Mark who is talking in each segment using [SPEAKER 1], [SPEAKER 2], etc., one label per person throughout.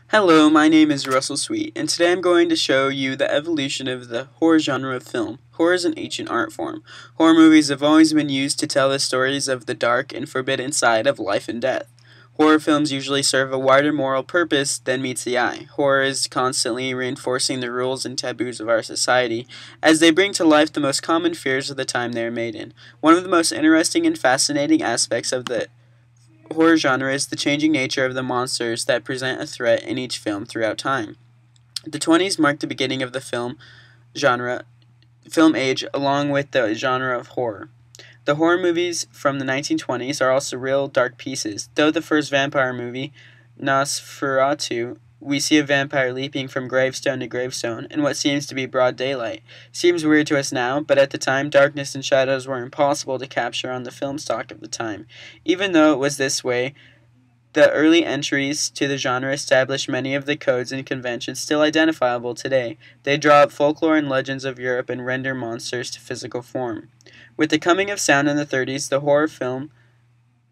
[SPEAKER 1] Hello, my name is Russell Sweet, and today I'm going to show you the evolution of the horror genre of film. Horror is an ancient art form. Horror movies have always been used to tell the stories of the dark and forbidden side of life and death. Horror films usually serve a wider moral purpose than meets the eye. Horror is constantly reinforcing the rules and taboos of our society, as they bring to life the most common fears of the time they are made in. One of the most interesting and fascinating aspects of the horror genre is the changing nature of the monsters that present a threat in each film throughout time. The 20s marked the beginning of the genre, film age, along with the genre of horror. The horror movies from the 1920s are also real dark pieces. Though the first vampire movie, Nosferatu, we see a vampire leaping from gravestone to gravestone in what seems to be broad daylight. Seems weird to us now, but at the time, darkness and shadows were impossible to capture on the film stock of the time. Even though it was this way, the early entries to the genre established many of the codes and conventions still identifiable today. They draw up folklore and legends of Europe and render monsters to physical form. With the coming of sound in the 30s, the horror film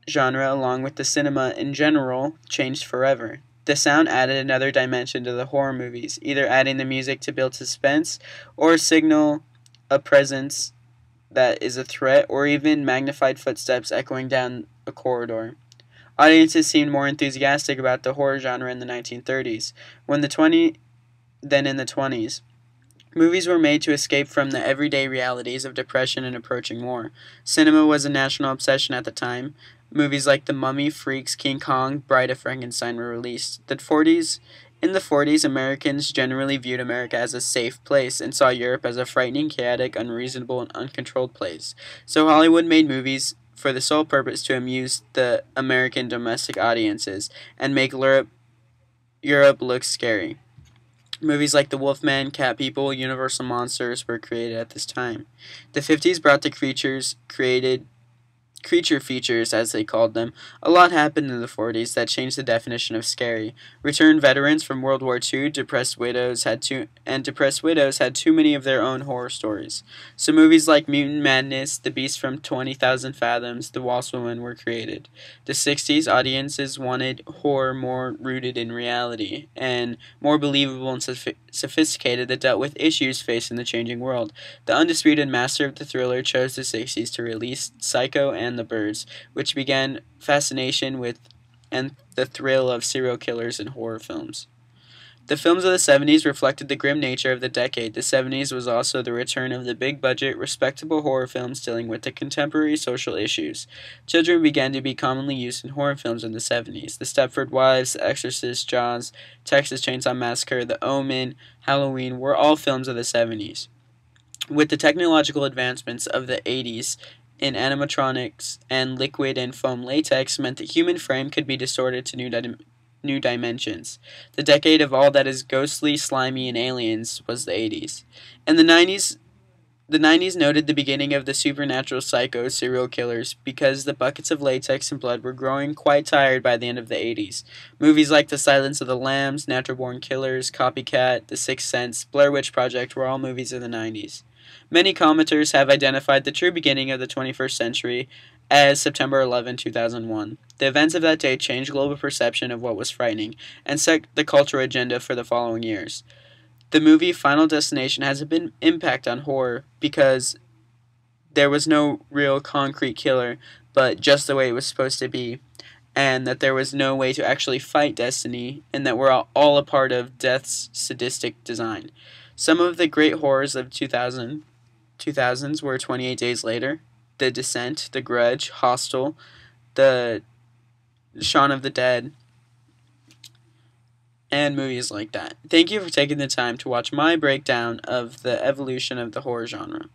[SPEAKER 1] genre, along with the cinema in general, changed forever. The sound added another dimension to the horror movies, either adding the music to build suspense or signal a presence that is a threat, or even magnified footsteps echoing down a corridor. Audiences seemed more enthusiastic about the horror genre in the 1930s 20s than in the 20s. Movies were made to escape from the everyday realities of depression and approaching war. Cinema was a national obsession at the time. Movies like The Mummy, Freaks, King Kong, Bride of Frankenstein were released. In the 40s, Americans generally viewed America as a safe place and saw Europe as a frightening, chaotic, unreasonable, and uncontrolled place. So Hollywood made movies for the sole purpose to amuse the American domestic audiences and make Europe look scary. Movies like The Wolfman, Cat People, Universal Monsters were created at this time. The 50s brought the creature features, as they called them. A lot happened in the 40s that changed the definition of scary. Returned veterans from World War II, depressed widows had too many of their own horror stories. So movies like Mutant Madness, The Beast from 20,000 Fathoms, The Wasp Woman were created. The 60s audiences wanted horror more rooted in reality and more believable and sophisticated that dealt with issues facing the changing world. The undisputed master of the thriller chose the 60s to release Psycho and The Birds, which began fascination with and the thrill of serial killers in horror films. The films of the 70s reflected the grim nature of the decade. The 70s was also the return of the big-budget, respectable horror films dealing with the contemporary social issues. Children began to be commonly used in horror films in the 70s. The Stepford Wives, The Exorcist, Jaws, Texas Chainsaw Massacre, The Omen, Halloween were all films of the 70s. With the technological advancements of the 80s in animatronics and liquid and foam latex meant the human frame could be distorted to new dimensions. The decade of all that is ghostly, slimy, and aliens was the 80s. And the 90s noted the beginning of the supernatural psycho serial killers because the buckets of latex and blood were growing quite tired by the end of the 80s. Movies like The Silence of the Lambs, Natural Born Killers, Copycat, The Sixth Sense, Blair Witch Project were all movies of the 90s. Many commenters have identified the true beginning of the 21st century as September 11, 2001. The events of that day changed global perception of what was frightening and set the cultural agenda for the following years. The movie Final Destination has a big impact on horror because there was no real concrete killer, but just the way it was supposed to be, and that there was no way to actually fight destiny, and that we're all a part of death's sadistic design. Some of the great horrors of 2000s were 28 Days Later, The Descent, The Grudge, Hostel, The Shaun of the Dead, and movies like that. Thank you for taking the time to watch my breakdown of the evolution of the horror genre.